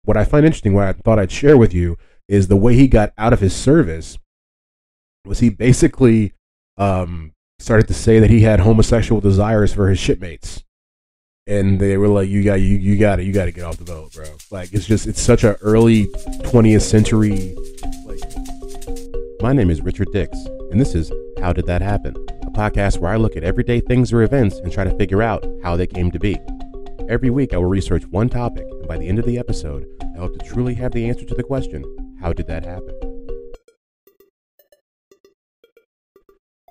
what I find interesting, what I thought I'd share with you, is the way he got out of his service was he basically started to say that he had homosexual desires for his shipmates. And they were like, you gotta get off the boat, bro. Like, it's such an early 20th century. Like, my name is Richard Dix, and this is How Did That Happen? A podcast where I look at everyday things or events and try to figure out how they came to be. Every week, I will research one topic, and by the end of the episode, I hope to truly have the answer to the question, how did that happen?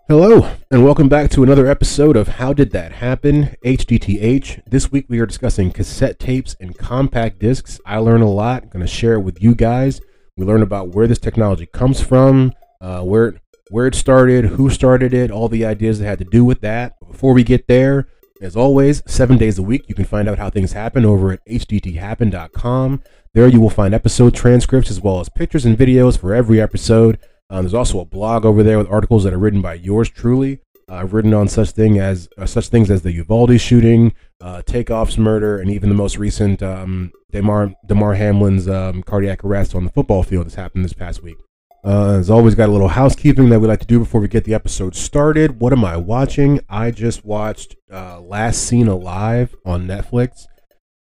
Hello, and welcome back to another episode of How Did That Happen? HDTH. This week we are discussing cassette tapes and compact discs. I learn a lot. I'm going to share it with you guys. We learn about where this technology comes from, where it started, who started it, all the ideas that had to do with that. Before we get there, as always, 7 days a week, you can find out how things happen over at hdthappen.com. There you will find episode transcripts as well as pictures and videos for every episode. There's also a blog over there with articles that are written by yours truly. I've written on such things as the Uvalde shooting, Takeoff's murder, and even the most recent Damar Hamlin's cardiac arrest on the football field that's happened this past week. As always, got a little housekeeping that we like to do before we get the episode started. What am I watching? I just watched Last Seen Alive on Netflix.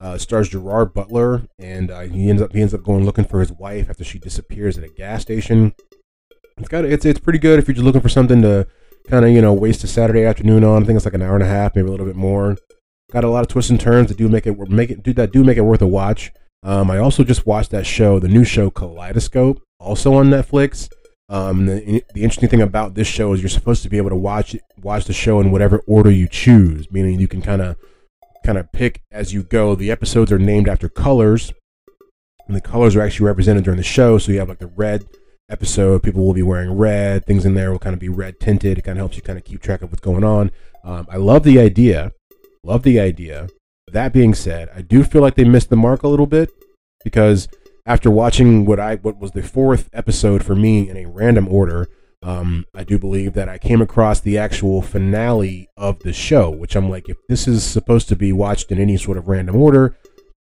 It stars Gerard Butler, and he ends up going looking for his wife after she disappears at a gas station. It's pretty good if you're just looking for something to kind of waste a Saturday afternoon on. I think it's like an hour and a half, maybe a little bit more. Got a lot of twists and turns that do make it worth a watch. I also just watched that show, the new show Kaleidoscope, also on Netflix. The interesting thing about this show is you're supposed to be able to watch the show in whatever order you choose, meaning you can kind of pick as you go. The episodes are named after colors, and the colors are actually represented during the show. So you have like the red episode, people will be wearing red, things in there will kind of be red tinted. It kind of helps you kind of keep track of what's going on. I love the idea. That being said, I do feel like they missed the mark a little bit, because after watching what was the fourth episode for me in a random order, I do believe that I came across the actual finale of the show, which I'm like, if this is supposed to be watched in any sort of random order,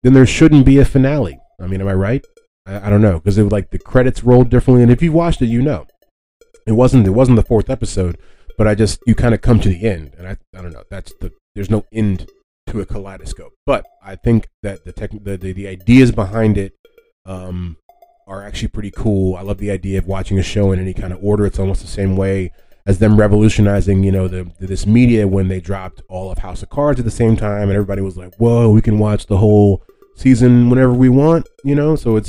then there shouldn't be a finale. I mean, am I right? I don't know, because it was like the credits rolled differently, and if you watched it, it wasn't the fourth episode, but you kind of come to the end, and I don't know, there's no end to a kaleidoscope, but I think that the ideas behind it are actually pretty cool. I love the idea of watching a show in any kind of order. It's almost the same way as them revolutionizing, this media when they dropped all of House of Cards at the same time, and everybody was like, whoa, we can watch the whole season whenever we want, so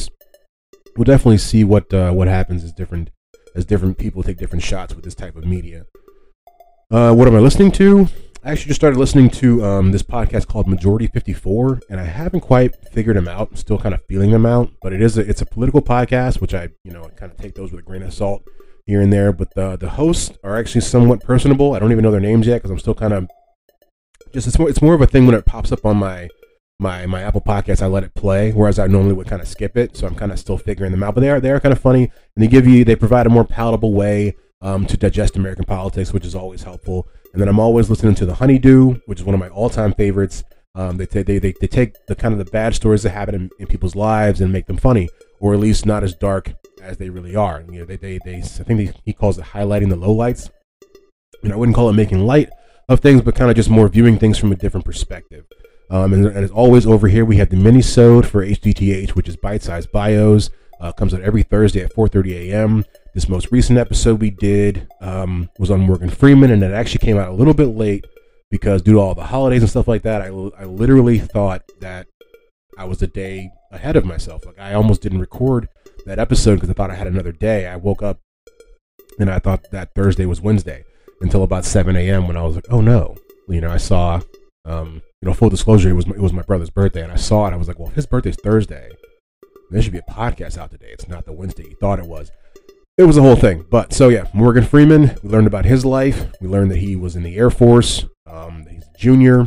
we'll definitely see what happens as different people take different shots with this type of media. What am I listening to? I actually just started listening to this podcast called Majority 54, and I haven't quite figured them out. I'm still kind of feeling them out, but it's a political podcast, which I kind of take those with a grain of salt here and there. But the hosts are actually somewhat personable. I don't even know their names yet because I'm still kind of it's more of a thing when it pops up on my Apple Podcasts. I let it play, whereas I normally would kind of skip it. So I'm kind of still figuring them out. But they are kind of funny, and they provide a more palatable way to digest American politics, which is always helpful. And then I'm always listening to The Honeydew, which is one of my all-time favorites. They take the kind of the bad stories that happen in people's lives and make them funny, or at least not as dark as they really are. I think he calls it highlighting the lowlights. I wouldn't call it making light of things, but kind of just more viewing things from a different perspective. And as always, over here we have the mini-sode for HDTH, which is bite-sized bios. Comes out every Thursday at 4:30 a.m. This most recent episode we did was on Morgan Freeman, and it actually came out a little bit late because due to all the holidays and stuff like that, I literally thought that I was a day ahead of myself. Like, I almost didn't record that episode because I thought I had another day. I woke up and I thought that Thursday was Wednesday until about 7 a.m. when I was like, oh no. I saw, full disclosure, it was my brother's birthday, and I saw it. I was like, well, if his birthday's Thursday, there should be a podcast out today. It's not the Wednesday he thought it was. It was a whole thing. But so yeah, Morgan Freeman, we learned about his life. We learned that he was in the Air Force. He's a junior.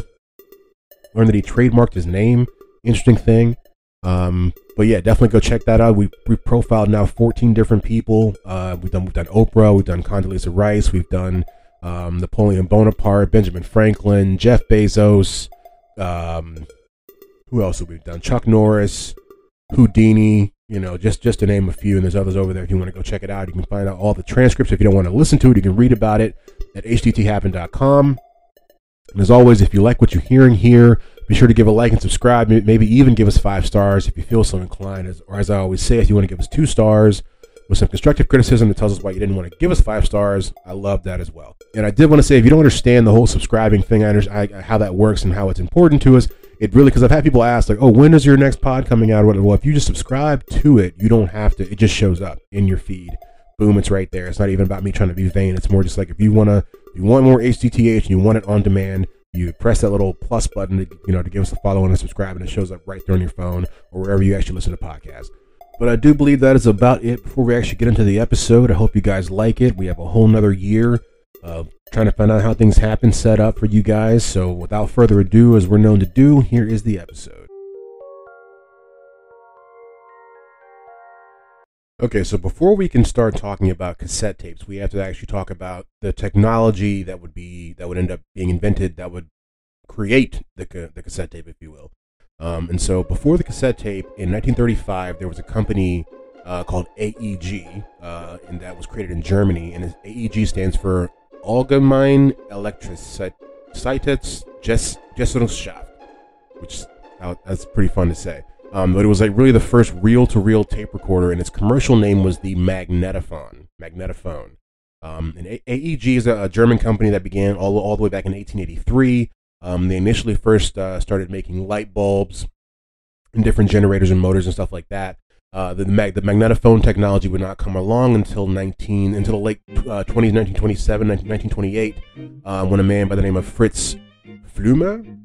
Learned that he trademarked his name. Interesting thing. But yeah, definitely go check that out. We've profiled now 14 different people. We've done Oprah. We've done Condoleezza Rice. We've done Napoleon Bonaparte, Benjamin Franklin, Jeff Bezos. Who else have we done? Chuck Norris. Houdini, just to name a few, and there's others over there if you want to go check it out. You can find out all the transcripts. If you don't want to listen to it, you can read about it at hdthappen.com. And as always, if you like what you're hearing here, be sure to give a like and subscribe. Maybe even give us 5 stars if you feel so inclined. Or as I always say, if you want to give us 2 stars with some constructive criticism that tells us why you didn't want to give us 5 stars, I love that as well. And I did want to say, if you don't understand the whole subscribing thing, how that works and how it's important to us, it really, because I've had people ask, like, oh, when is your next pod coming out? Well, if you just subscribe to it, you don't have to. It just shows up in your feed. Boom, it's right there. It's not even about me trying to be vain. It's more just like if you want more HDTH and you want it on demand, you press that little plus button to give us a follow and a subscribe, and it shows up right there on your phone or wherever you actually listen to podcasts. But I do believe that is about it before we actually get into the episode. I hope you guys like it. We have a whole nother year of trying to find out how things happen set up for you guys. So without further ado, as we're known to do, here is the episode. Okay, so before we can start talking about cassette tapes, we have to actually talk about the technology that would end up being invented that would create the cassette tape, if you will. And so before the cassette tape, in 1935, there was a company called AEG, and that was created in Germany. And AEG stands for Allgemeine Elektrizitätsgesellschaft, which that's pretty fun to say. But it was like really the first reel-to-reel tape recorder, and its commercial name was the Magnetophone. And AEG is a German company that began all the way back in 1883. They initially first started making light bulbs and different generators and motors and stuff like that. The magnetophone technology would not come along until the late 1927, 1928, when a man by the name of Fritz Flümer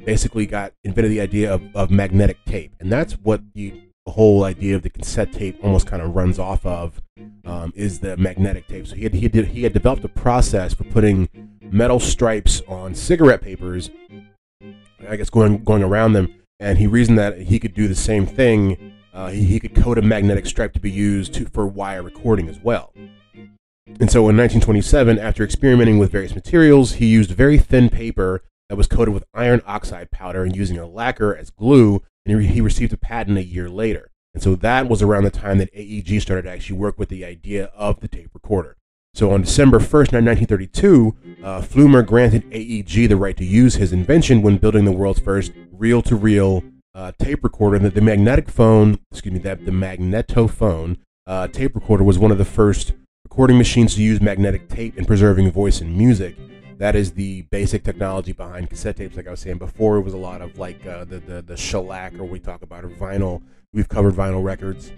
basically invented the idea of magnetic tape. And that's what the whole idea of the cassette tape almost kind of runs off of, is the magnetic tape. So he had developed a process for putting metal stripes on cigarette papers, I guess going around them, and he reasoned that he could do the same thing. He could coat a magnetic stripe to be used for wire recording as well. And so in 1927, after experimenting with various materials, he used very thin paper that was coated with iron oxide powder and using a lacquer as glue, and he received a patent a year later. And so that was around the time that AEG started to actually work with the idea of the tape recorder. So on December 1st, 1932, Flümer granted AEG the right to use his invention when building the world's first reel-to-reel tape recorder. And the magnetophone tape recorder was one of the first recording machines to use magnetic tape in preserving voice and music. That is the basic technology behind cassette tapes. Like I was saying before, it was a lot of like the shellac, or we talk about vinyl. We've covered vinyl records.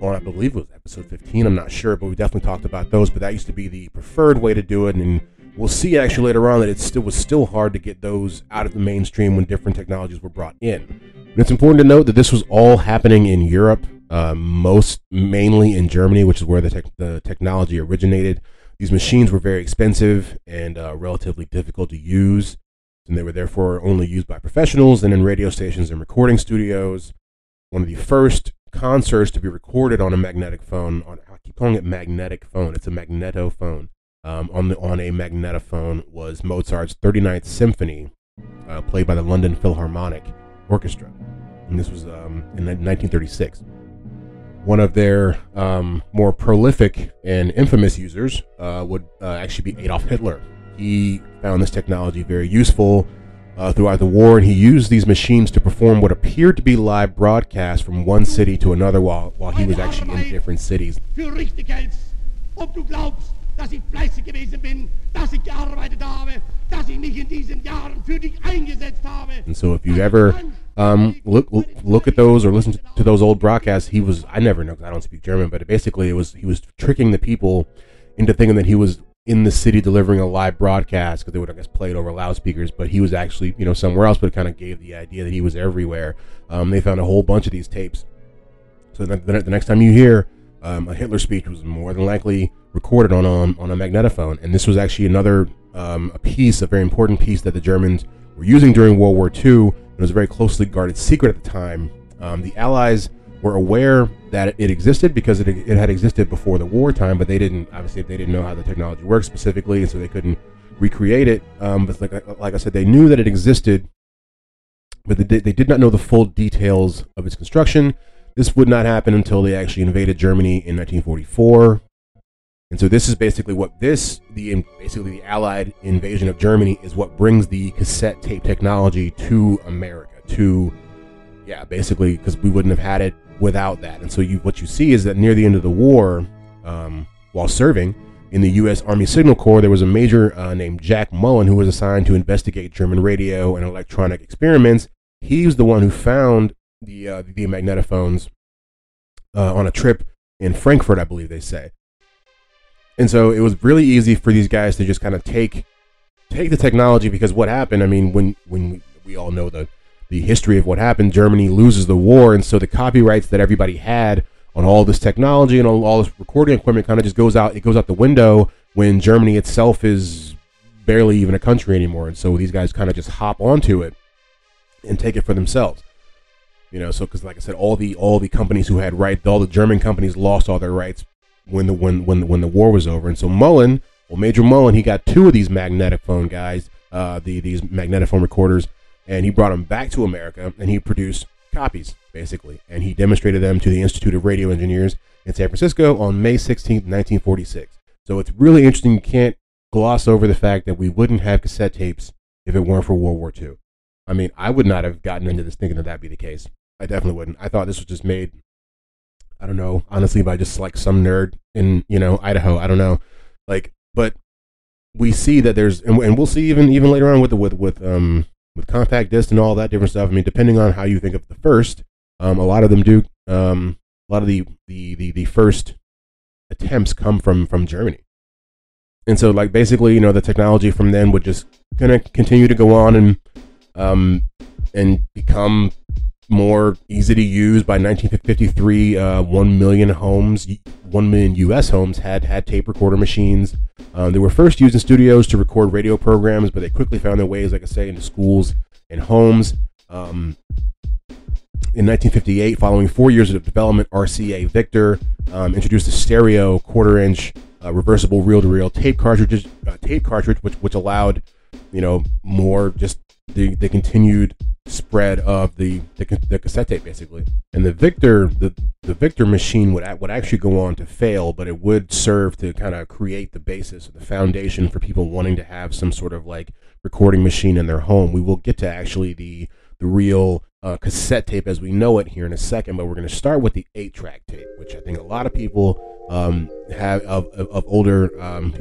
I believe it was episode 15. I'm not sure, but we definitely talked about those. But that used to be the preferred way to do it, and we'll see actually later on that it was still hard to get those out of the mainstream when different technologies were brought in. And it's important to note that this was all happening in Europe, mainly in Germany, which is where the technology originated. These machines were very expensive and relatively difficult to use, and they were therefore only used by professionals and in radio stations and recording studios. One of the first concerts to be recorded on a magnetic phone, I keep calling it magnetic phone, it's a magnetophone, on a magnetophone was Mozart's 39th Symphony, played by the London Philharmonic Orchestra, and this was in 1936. One of their more prolific and infamous users would actually be Adolf Hitler. He found this technology very useful throughout the war, and he used these machines to perform what appeared to be live broadcasts from one city to another while he was actually in different cities. Dass ich fleißig gewesen bin, dass ich gearbeitet habe, dass ich mich in diesen Jahren für dich eingesetzt habe. And so if you ever look at those or listen to those old broadcasts, I never know because I don't speak German, but basically he was tricking the people into thinking that he was in the city delivering a live broadcast, because they would, I guess, play it over loudspeakers, but he was actually, somewhere else, but it kind of gave the idea that he was everywhere. They found a whole bunch of these tapes. So the next time you hear a Hitler speech, was more than likely recorded on a magnetophone, and this was actually another a very important piece that the Germans were using during World War II. It was a very closely guarded secret at the time. The Allies were aware that it existed because it had existed before the wartime, but they didn't know how the technology works specifically, and so they couldn't recreate it. But like I said, they knew that it existed, but they did not know the full details of its construction. This would not happen until they actually invaded Germany in 1944. And so this is basically basically the Allied invasion of Germany is what brings the cassette tape technology to America. Basically because we wouldn't have had it without that. And so what you see is that near the end of the war, while serving in the U.S. Army Signal Corps, there was a major named Jack Mullen who was assigned to investigate German radio and electronic experiments. He was the one who found the magnetophones on a trip in Frankfurt, I believe they say. And so it was really easy for these guys to just kind of take the technology, because what happened, I mean, when we all know the history of what happened, Germany loses the war, and so the copyrights that everybody had on all this technology and all this recording equipment kind of just goes out the window when Germany itself is barely even a country anymore. And so these guys kind of just hop onto it and take it for themselves. So because like I said, all the companies who had rights, all the German companies lost all their rights when the war was over. And so Major Mullen, he got 2 of these magnetophone guys, these magnetophone recorders, and he brought them back to America, and he produced copies, basically. And he demonstrated them to the Institute of Radio Engineers in San Francisco on May 16th, 1946. So it's really interesting. You can't gloss over the fact that we wouldn't have cassette tapes if it weren't for World War II. I mean, I would not have gotten into this thinking that that'd be the case. I definitely wouldn't. I thought this was just made, I don't know, honestly, by just like some nerd in, Idaho. I don't know. But we see that there's, and we'll see even later on with compact disc and all that different stuff. I mean, depending on how you think of the first, a lot of them do. A lot of the first attempts come from Germany, and so basically, the technology from then would just kind of continue to go on and become more easy to use. By 1953, 1 million U.S. homes had tape recorder machines. They were first used in studios to record radio programs, but they quickly found their ways, like I say, into schools and homes. In 1958, following 4 years of development, RCA Victor introduced a stereo quarter-inch reversible reel-to-reel tape cartridge, which allowed, more just the continued spread of the cassette tape, basically. And the Victor machine would actually go on to fail, but it would serve to kind of create the basis, the foundation for people wanting to have some sort of recording machine in their home. We will get to actually the real cassette tape as we know it here in a second, but we're going to start with the 8-track tape, which I think a lot of people have of older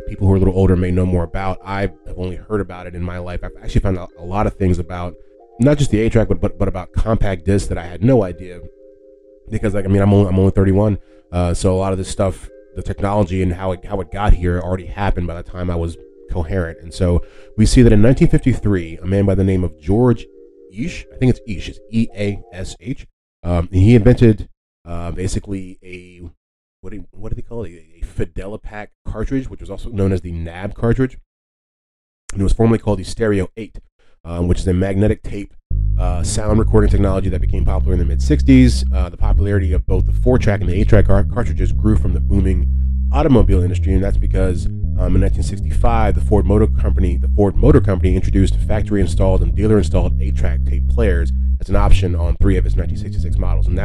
people who are a little older may know more about. I have only heard about it in my life. I've actually found out a lot of things about not just the 8-track, but about compact discs that I had no idea, because I'm only 31, so a lot of this stuff, the technology and how it got here already happened by the time I was coherent. And so we see that in 1953, a man by the name of George Eash, I think it's Eash, it's E-A-S-H, he invented basically a what do they call it? A Fidelipac cartridge, which was also known as the NAB cartridge, and it was formerly called the Stereo 8. Which is a magnetic tape sound recording technology that became popular in the mid-60s. The popularity of both the 4-track and the 8-track cartridges grew from the booming automobile industry, and that's because in 1965, the Ford Motor Company introduced factory-installed and dealer-installed 8-track tape players as an option on 3 of its 1966 models. And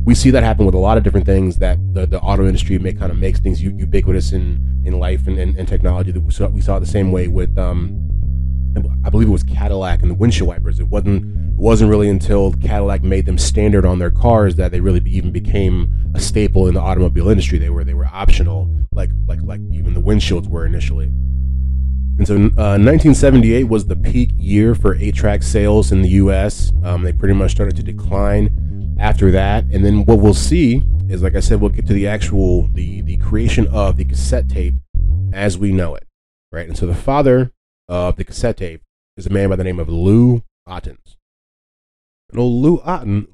we see that happen with a lot of different things, that the auto industry makes things ubiquitous in life and technology. That we saw the same way with I believe it was Cadillac and the windshield wipers. It wasn't really until Cadillac made them standard on their cars that they really even became a staple in the automobile industry. They were optional, like even the windshields were initially. And so 1978 was the peak year for 8-track sales in the U.S. They pretty much started to decline after that. And then what we'll see is, like I said, we'll get to the creation of the cassette tape as we know it, right? And so the father of the cassette tape is a man by the name of Lou Ottens. And old Lou Otten,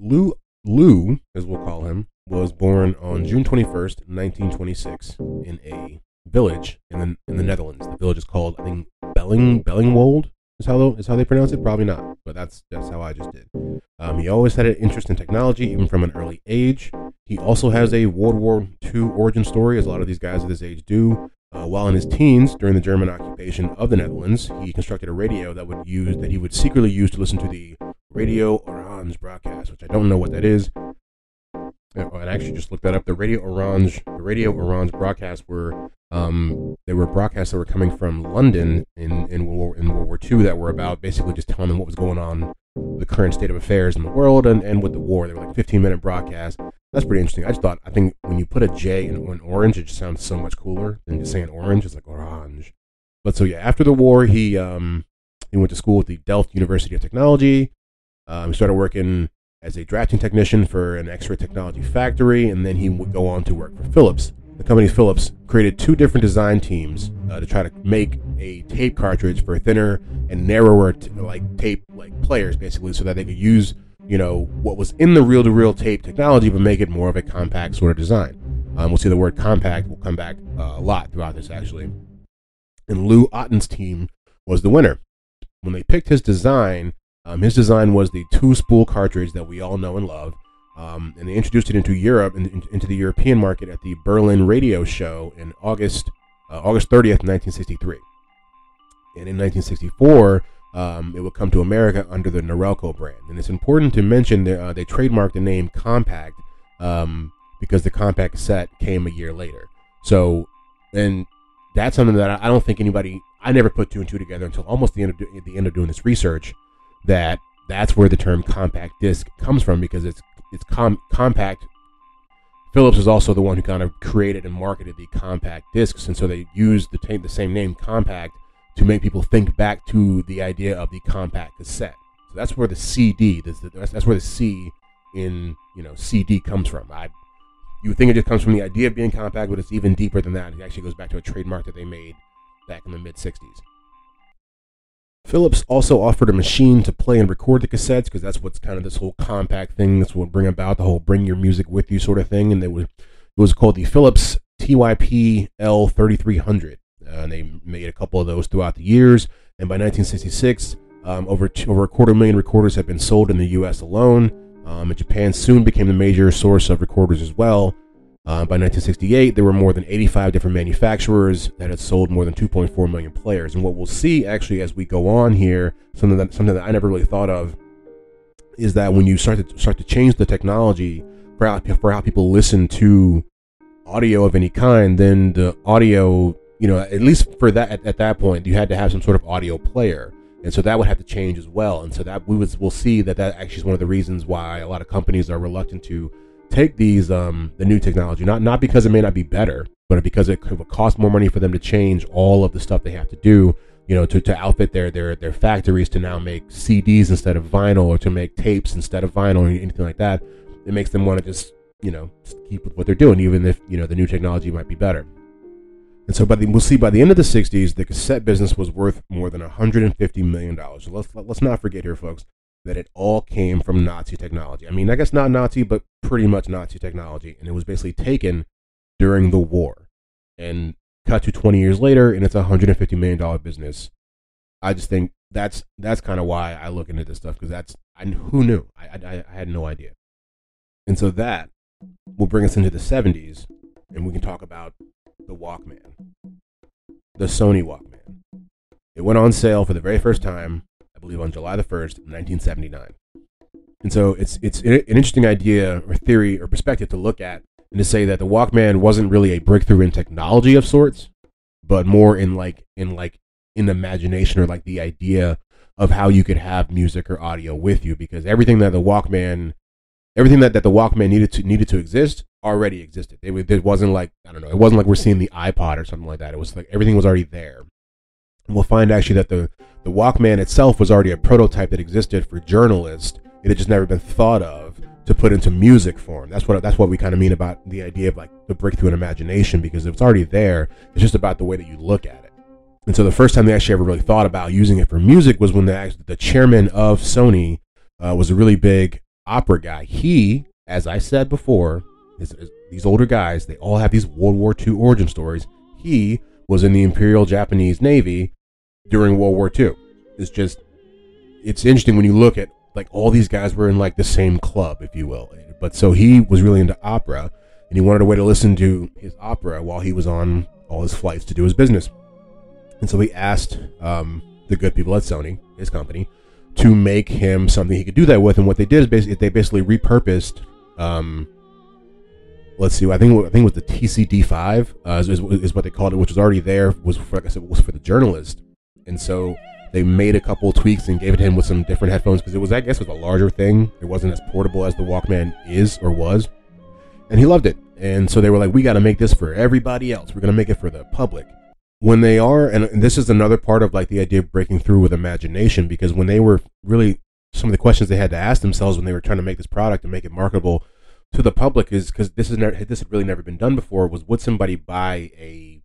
Lou, as we'll call him, was born on June 21st, 1926, in a village in the Netherlands. The village is called, I think, Bellingwold is how they pronounce it. Probably not, but that's how I just did. He always had an interest in technology, even from an early age. He also has a World War II origin story, as a lot of these guys at this age do. While in his teens, during the German occupation of the Netherlands, he constructed a radio that he would secretly use to listen to the Radio Orange broadcast, which I don't know what that is. I actually just looked that up. The Radio Orange broadcasts were they were broadcasts that were coming from London in World War II that were about basically just telling them what was going on, the current state of affairs in the world and with the war. They were like 15-minute broadcasts. That's pretty interesting. I think when you put a J in orange, it just sounds so much cooler than just saying orange. It's like orange. But so yeah, after the war, he went to school at the Delft University of Technology. He started working as a drafting technician for an X-ray technology factory, and then he would go on to work for Philips. The company Philips created two different design teams to try to make a tape cartridge for thinner and narrower tape players, basically, so that they could use what was in the reel-to-reel tape technology, but make it more of a compact sort of design. We'll see the word compact will come back a lot throughout this, actually. And Lou Otten's team was the winner. When they picked his design was the two-spool cartridge that we all know and love, and they introduced it into Europe, into the European market at the Berlin Radio Show in August 30th, 1963. And in 1964, it would come to America under the Norelco brand. And it's important to mention that they trademarked the name Compact because the Compact cassette came a year later. So, and that's something that I don't think I never put two and two together until almost the end of doing this research, that's where the term compact disc comes from, because it's compact. Philips is also the one who kind of created and marketed the compact discs, and so they used the same name, compact, to make people think back to the idea of the compact cassette. So that's where the CD, that's where the C in CD comes from. You would think it just comes from the idea of being compact, but it's even deeper than that. It actually goes back to a trademark that they made back in the mid-'60s. Philips also offered a machine to play and record the cassettes, because that's what's kind of this whole compact thing that's what bring about the whole bring your music with you sort of thing. And it was called the Philips TYP L3300. And they made a couple of those throughout the years. And by 1966, over 250,000 recorders had been sold in the U.S. alone. And Japan soon became the major source of recorders as well. By 1968, there were more than 85 different manufacturers that had sold more than 2.4 million players. And what we'll see actually as we go on here, something that I never really thought of, is that when you start to change the technology for how people listen to audio of any kind, then the audio, at least for that at that point, you had to have some sort of audio player. And so that would have to change as well. And so that we'll see that actually is one of the reasons why a lot of companies are reluctant to take these the new technology, not because it may not be better, but because it could cost more money for them to change all of the stuff they have to do, to outfit their factories to now make CDs instead of vinyl, or to make tapes instead of vinyl, or anything like that. It makes them want to just keep with what they're doing, even if the new technology might be better. And so we'll see by the end of the 60s, the cassette business was worth more than $150 million. So let's not forget here, folks, that it all came from Nazi technology. I mean, I guess not Nazi, but pretty much Nazi technology. And it was basically taken during the war. And cut to 20 years later, and it's a $150 million business. I just think that's kind of why I look into this stuff, because who knew? I had no idea. And so that will bring us into the 70s, and we can talk about the Walkman, the Sony Walkman. It went on sale for the very first time, I believe, on July the 1st, 1979. And so it's an interesting idea or theory or perspective to look at, and to say that the Walkman wasn't really a breakthrough in technology of sorts, but more in imagination, or like the idea of how you could have music or audio with you, because everything that the Walkman needed to exist already existed. It wasn't like, I don't know, it wasn't like we're seeing the iPod or something like that. It was like everything was already there. And we'll find actually that the Walkman itself was already a prototype that existed for journalists. It had just never been thought of to put into music form. That's what we kind of mean about the idea of like the breakthrough in imagination, because it's already there. It's just about the way that you look at it. And so the first time they actually ever really thought about using it for music was when the chairman of Sony was a really big opera guy. He, as I said before, these older guys, they all have these World War II origin stories. He was in the Imperial Japanese Navy during World War II. It's interesting when you look at, like, all these guys were in like the same club, if you will. But so he was really into opera, and he wanted a way to listen to his opera while he was on all his flights to do his business. And so he asked the good people at Sony, his company, to make him something he could do that with. And what they did is they basically repurposed. Let's see. I think it was the TCD5 is what they called it, which was already there. Was for, like I said, was for the journalist, and so they made a couple of tweaks and gave it to him with some different headphones because it was, I guess, a larger thing. It wasn't as portable as the Walkman is or was, and he loved it. And so they were like, "We got to make this for everybody else. We're gonna make it for the public." When they are, and this is another part of like the idea of breaking through with imagination, because when they were really, some of the questions they had to ask themselves when they were trying to make this product and make it marketable to the public is, because this had really never been done before, was would somebody buy a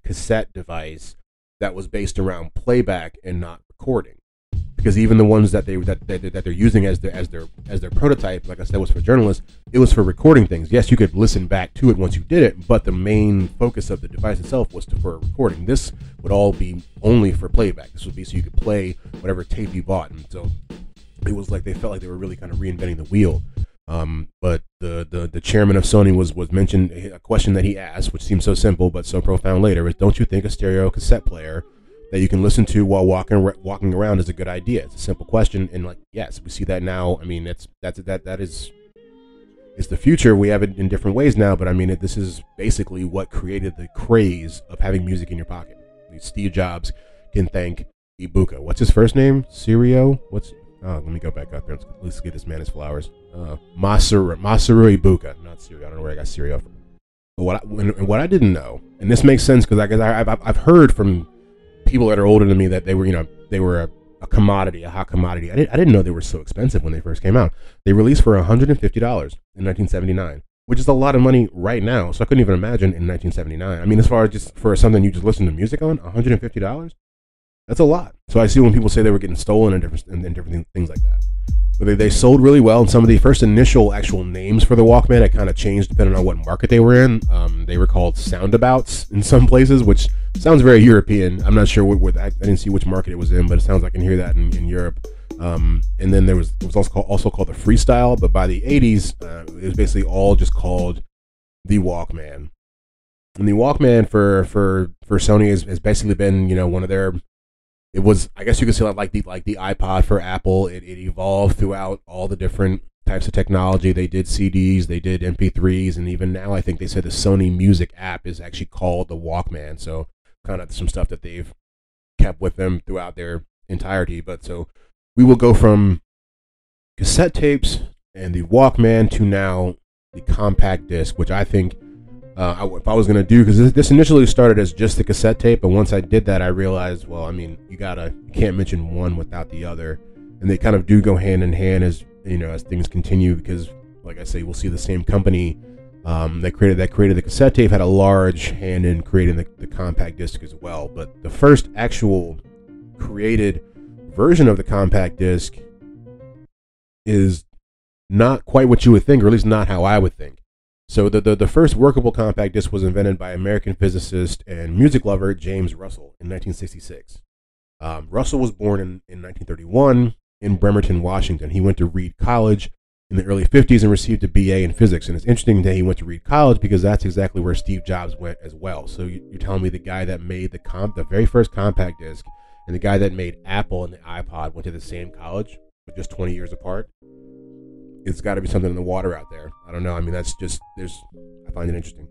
cassette device that was based around playback and not recording? Because even the ones that they're using as their prototype, like I said, was for journalists. It was for recording things. Yes, you could listen back to it once you did it, but the main focus of the device itself was for recording. This would all be only for playback. This would be so you could play whatever tape you bought, and so it was like they felt like they were really kind of reinventing the wheel. But the chairman of Sony was mentioned, a question that he asked, which seems so simple but so profound later, is, don't you think a stereo cassette player that you can listen to while walking around is a good idea? It's a simple question, and like, yes, we see that now. I mean, it's the future. We have it in different ways now, but I mean, this is basically what created the craze of having music in your pocket. Steve Jobs can thank Ibuka. What's his first name? Sirio? Let me go back up there. Let's give this man his flowers. Masaru Ibuka, not Sirio. I don't know where I got Sirio from. But what I didn't know, and this makes sense because I've heard from people that are older than me that they were a commodity, a hot commodity. I didn't know they were so expensive when they first came out. They released for $150 in 1979, which is a lot of money right now. So I couldn't even imagine in 1979. I mean, as far as just for something you just listen to music on, $150, that's a lot. So I see when people say they were getting stolen and different things like that. But they sold really well, and some of the first initial actual names for the Walkman, it kind of changed depending on what market they were in. They were called soundabouts in some places, which sounds very European. I'm not sure I didn't see which market it was in, but it sounds like I can hear that in Europe. And then it was also called the Freestyle, but by the 80s, it was basically all just called the Walkman. And the Walkman for Sony has basically been, one of their. It was, I guess you could say, like the iPod for Apple. It evolved throughout all the different types of technology. They did CDs, they did MP3s, and even now I think they said the Sony Music app is actually called the Walkman. So kind of some stuff that they've kept with them throughout their entirety. But so we will go from cassette tapes and the Walkman to now the compact disc, which I think if I was going to do, because this initially started as just the cassette tape, but once I did that, I realized, well, I mean, you can't mention one without the other, and they kind of do go hand in hand as things continue, because, like I say, we'll see the same company that created the cassette tape had a large hand in creating the compact disc as well. But the first actual created version of the compact disc is not quite what you would think, or at least not how I would think. So the first workable compact disc was invented by American physicist and music lover James Russell in 1966. Russell was born in 1931 in Bremerton, Washington. He went to Reed College in the early 50s and received a BA in physics. And it's interesting that he went to Reed College because that's exactly where Steve Jobs went as well. So you're telling me the guy that made the very first compact disc and the guy that made Apple and the iPod went to the same college, but just 20 years apart? It's got to be something in the water out there. I don't know. I mean, I find it interesting.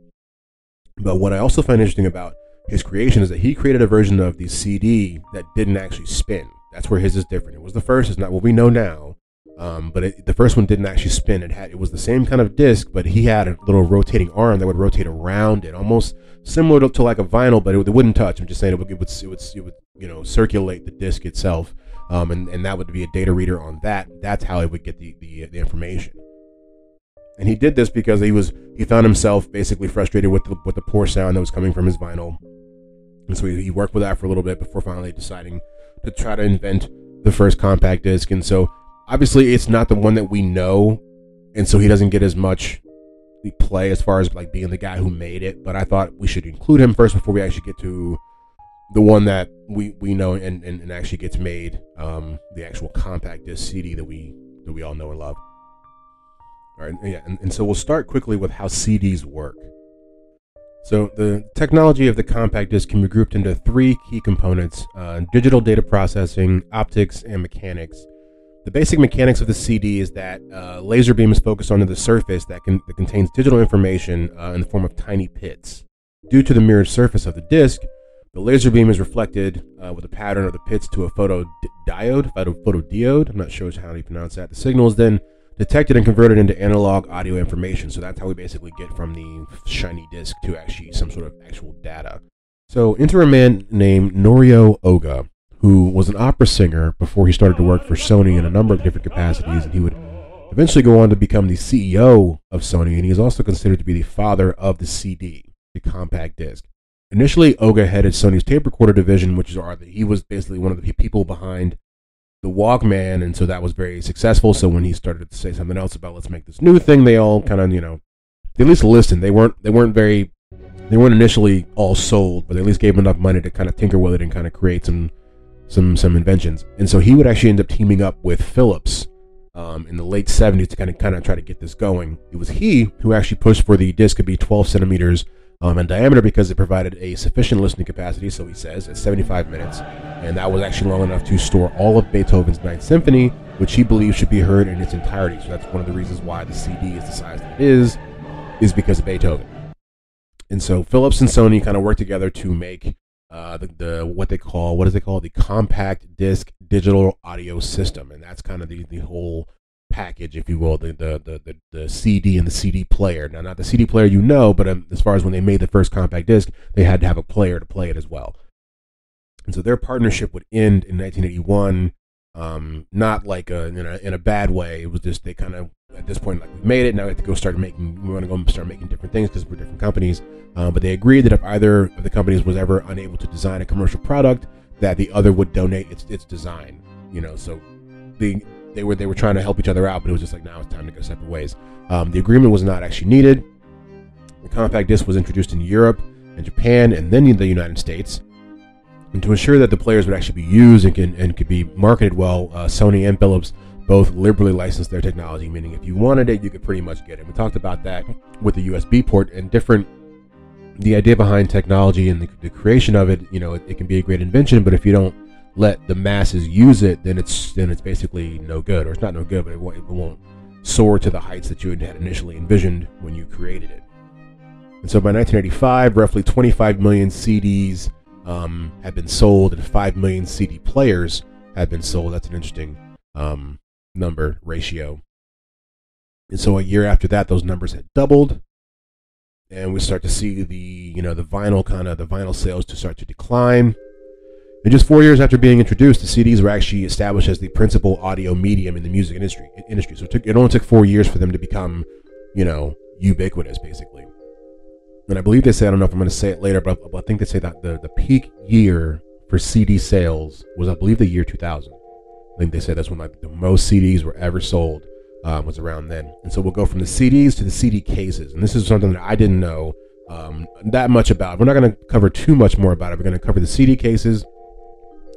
But what I also find interesting about his creation is that he created a version of the CD that didn't actually spin. That's where his is different. It was the first. It's not what we know now. But the first one didn't actually spin. It was the same kind of disc, but he had a little rotating arm that would rotate around it, almost similar to like a vinyl, but it wouldn't touch. I'm just saying it would circulate the disc itself. And that would be a data reader on that. That's how it would get the information. And he did this because he found himself basically frustrated with the poor sound that was coming from his vinyl. And so he worked with that for a little bit before finally deciding to try to invent the first compact disc. And so obviously it's not the one that we know, and so he doesn't get as much play as far as like being the guy who made it. But I thought we should include him first before we actually get to the one that we know and actually gets made, the actual compact disc CD that we all know and love. All right, yeah, and so we'll start quickly with how CDs work. So the technology of the compact disc can be grouped into three key components: digital data processing, optics, and mechanics. The basic mechanics of the CD is that laser beam is focused onto the surface that contains digital information in the form of tiny pits. Due to the mirrored surface of the disc, the laser beam is reflected with a pattern of the pits to a photodiode. I'm not sure how you pronounce that. The signal is then detected and converted into analog audio information. So that's how we basically get from the shiny disc to actually some sort of actual data. So enter a man named Norio Oga, who was an opera singer before he started to work for Sony in a number of different capacities, and he would eventually go on to become the CEO of Sony, and he is also considered to be the father of the CD, the compact disc. Initially, Oga headed Sony's tape recorder division, he was basically one of the people behind the Walkman, and so that was very successful. So when he started to say something else about let's make this new thing, they all kind of, they at least listened. They weren't initially all sold, but they at least gave him enough money to kind of tinker with it and kind of create some inventions. And so he would actually end up teaming up with Philips in the late 70s to kind of try to get this going. It was he who actually pushed for the disc to be 12 centimeters in diameter because it provided a sufficient listening capacity, so he says, at 75 minutes. And that was actually long enough to store all of Beethoven's Ninth Symphony, which he believes should be heard in its entirety. So that's one of the reasons why the CD is the size that it is because of Beethoven. And so Philips and Sony kind of worked together to make the compact disc digital audio system, and that's kind of the whole package, if you will, the CD and the CD player. Now, not the CD player but as far as when they made the first compact disc, they had to have a player to play it as well. And so their partnership would end in 1981, not like in a bad way. It was just they kind of at this point we made it. Now we have to go start making different things because we're different companies. But they agreed that if either of the companies was ever unable to design a commercial product, that the other would donate its design. So they were trying to help each other out, but it was just like, now it's time to go separate ways. The agreement was not actually needed. The compact disc was introduced in Europe and Japan and then in the United States. And to ensure that the players would actually be used and could be marketed well, Sony and Philips both liberally licensed their technology, meaning if you wanted it, you could pretty much get it. We talked about that with the USB port and the idea behind technology and the creation of it. It can be a great invention, but if you don't let the masses use it, then it's basically no good, or it's not no good, but it won't soar to the heights that you had initially envisioned when you created it. And so by 1985, roughly 25 million CDs had been sold, and 5 million CD players had been sold. That's an interesting number ratio. And so a year after that, those numbers had doubled, and we start to see the vinyl sales to start to decline. And just 4 years after being introduced, the CDs were actually established as the principal audio medium in the music industry. So it only took 4 years for them to become, ubiquitous, basically. And I believe they say, I don't know if I'm going to say it later, but I think they say that the peak year for CD sales was, I believe, the year 2000. I think they said that's when the most CDs were ever sold, was around then. And so we'll go from the CDs to the CD cases. And this is something that I didn't know that much about. We're not going to cover too much more about it. We're going to cover the CD cases,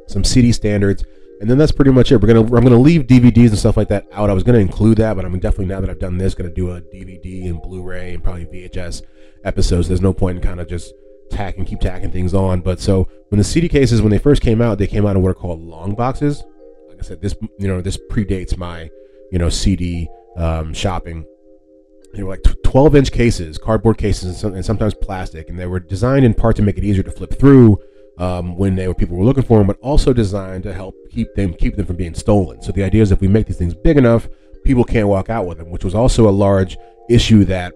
some CD standards, and then that's pretty much it. I'm gonna leave DVDs and stuff like that out. I was gonna include that, but I'm definitely, now that I've done this, gonna do a DVD and Blu-ray and probably VHS episodes. There's no point in kind of just keep tacking things on. But so when the CD cases, when they first came out, they came out in what are called long boxes. Like I said, this predates my CD shopping. They were like 12-inch cases, cardboard cases, and sometimes plastic, and they were designed in part to make it easier to flip through when people were looking for them, but also designed to help keep them from being stolen. So the idea is if we make these things big enough, people can't walk out with them, which was also a large issue that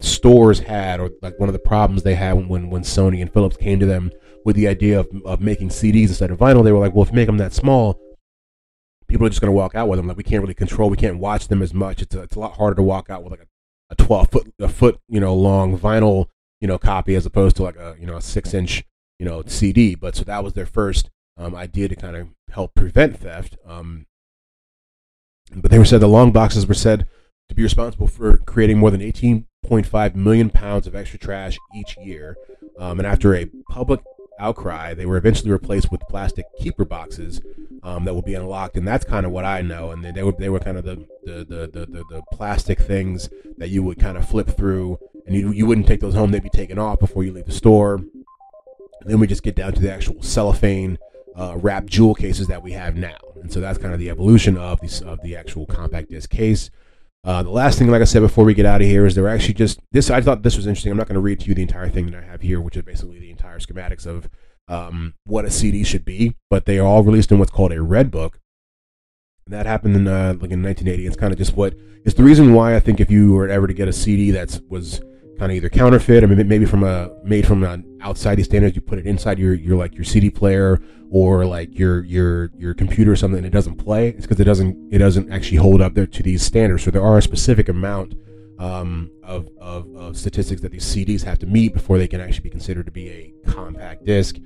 stores had, or like one of the problems they had when Sony and Philips came to them with the idea of making CDs instead of vinyl. They were like, well, if you make them that small, people are just going to walk out with them. Like, we can't really control, we can't watch them as much. It's a lot harder to walk out with like a 12-foot long vinyl copy as opposed to like a 6-inch CD. But so that was their first idea to kind of help prevent theft. But they were said the long boxes were said to be responsible for creating more than 18.5 million pounds of extra trash each year. And after a public outcry, they were eventually replaced with plastic keeper boxes that will be unlocked, and that's kind of what I know. And they were kind of the plastic things that you would kind of flip through, and you wouldn't take those home; they'd be taken off before you leave the store. And then we just get down to the actual cellophane wrapped jewel cases that we have now. And so that's kind of the evolution of the actual compact disc case. The last thing, like I said before we get out of here, is they're actually just this. I thought this was interesting. I'm not going to read to you the entire thing that I have here, which is basically the entire schematics of what a CD should be. But they are all released in what's called a red book. And that happened in like in 1980. It's kind of just what it's the reason why I think if you were ever to get a CD that was kind of either counterfeit, or maybe made from outside these standards, you put it inside your like your CD player or like your computer or something, and it doesn't play. It's because it doesn't actually hold up there to these standards. So there are a specific amount of statistics that these CDs have to meet before they can actually be considered to be a compact disc.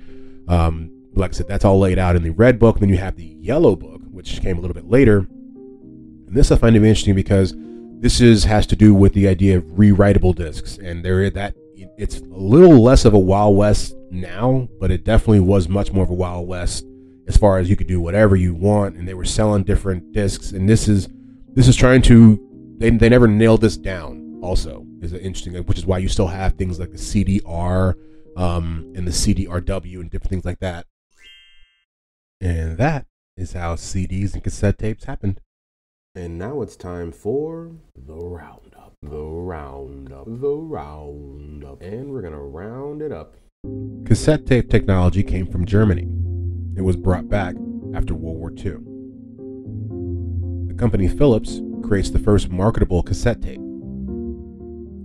Like I said, that's all laid out in the red book. Then you have the yellow book, which came a little bit later. And this I find interesting because this has to do with the idea of rewritable discs, and it's a little less of a Wild West now, but it definitely was much more of a Wild West as far as you could do whatever you want, and they were selling different discs. And this is trying to they never nailed this down. Also, is interesting, which is why you still have things like the CDR and the CDRW and different things like that. And that is how CDs and cassette tapes happened. And now it's time for the roundup. And we're going to round it up. Cassette tape technology came from Germany. It was brought back after World War II. The company Philips creates the first marketable cassette tape.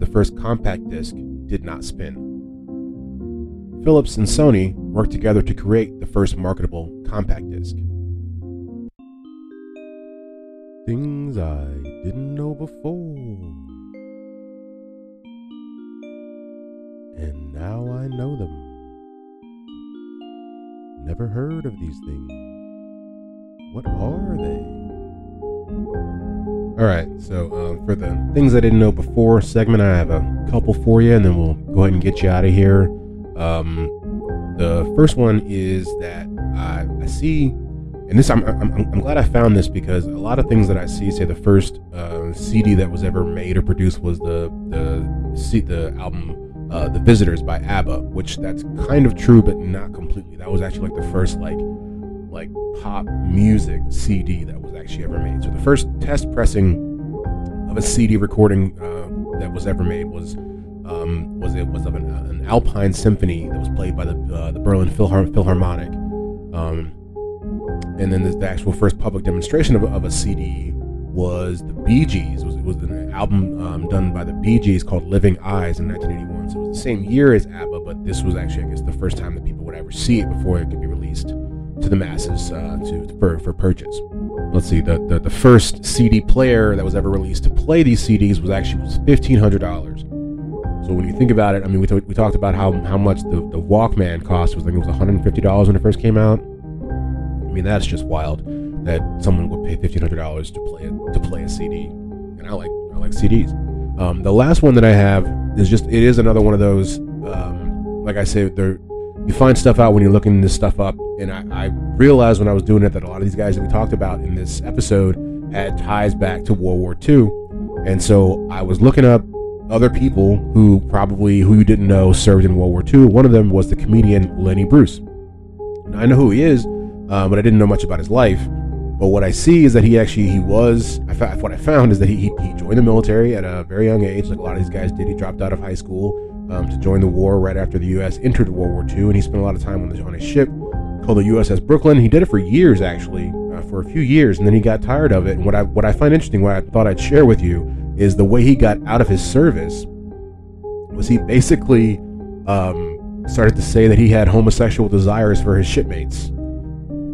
The first compact disc did not spin. Philips and Sony worked together to create the first marketable compact disc. Things I didn't know before, and now I know them. Never heard of these things. What are they? Alright, so for the things I didn't know before segment, I have a couple for you, and then we'll go ahead and get you out of here. The first one is that I see. And this, I'm glad I found this, because a lot of things that I see say the first CD that was ever made or produced was the album The Visitors by ABBA, which that's kind of true, but not completely. That was actually like the first like pop music CD that was actually ever made. So the first test pressing of a CD recording that was ever made was of an Alpine symphony that was played by the Berlin Philharmonic. And then the actual first public demonstration of a CD was the Bee Gees. It was an album done by the Bee Gees called Living Eyes in 1981. So it was the same year as ABBA, but this was actually, I guess, the first time that people would ever see it before it could be released to the masses for purchase. Let's see, the first CD player that was ever released to play these CDs was $1,500. So when you think about it, I mean, we talked about how much the Walkman cost. Was, I think it was $150 when it first came out. I mean, that's just wild that someone would pay $1,500 to play a CD. And I like CDs. The last one that I have is another one of those. Like I say, you find stuff out when you're looking this stuff up. And I realized when I was doing it that a lot of these guys that we talked about in this episode had ties back to World War II. And so I was looking up other people who you didn't know served in World War II. One of them was the comedian Lenny Bruce. Now, I know who he is, but I didn't know much about his life. But what I see is that what I found is that he joined the military at a very young age, like a lot of these guys did. He dropped out of high school to join the war right after the U.S. entered World War II, and he spent a lot of time on a ship called the USS Brooklyn. He did it for years, actually, for a few years, and then he got tired of it. And what I find interesting, what I thought I'd share with you, is the way he got out of his service was he basically started to say that he had homosexual desires for his shipmates,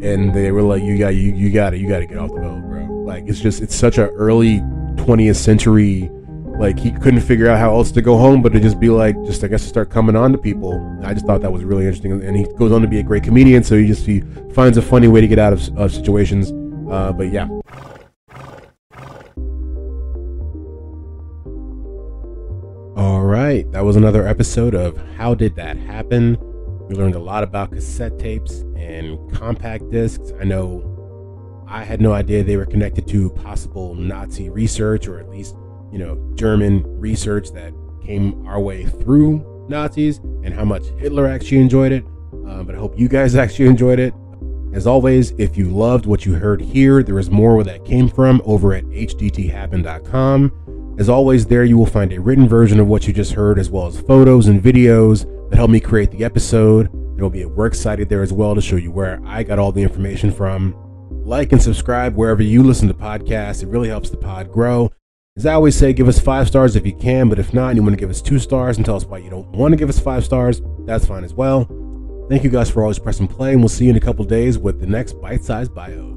and they were like, "You got to get off the boat, bro." Like it's such an early 20th century. Like he couldn't figure out how else to go home, but to just be like, I guess to start coming on to people. I just thought that was really interesting, and he goes on to be a great comedian. So he finds a funny way to get out of situations. But yeah. All right, that was another episode of How Did That Happen? We learned a lot about cassette tapes and compact discs. I know I had no idea they were connected to possible Nazi research, or at least, German research that came our way through Nazis, and how much Hitler actually enjoyed it. But I hope you guys actually enjoyed it. As always, if you loved what you heard here, there is more where that came from over at hdthappen.com. As always, there you will find a written version of what you just heard, as well as photos and videos that helped me create the episode. There will be a works cited there as well to show you where I got all the information from. Like and subscribe wherever you listen to podcasts. It really helps the pod grow. As I always say, give us 5 stars if you can, but if not, and you want to give us 2 stars and tell us why you don't want to give us 5 stars, that's fine as well. Thank you guys for always pressing play, and we'll see you in a couple days with the next Bite-Sized Bios.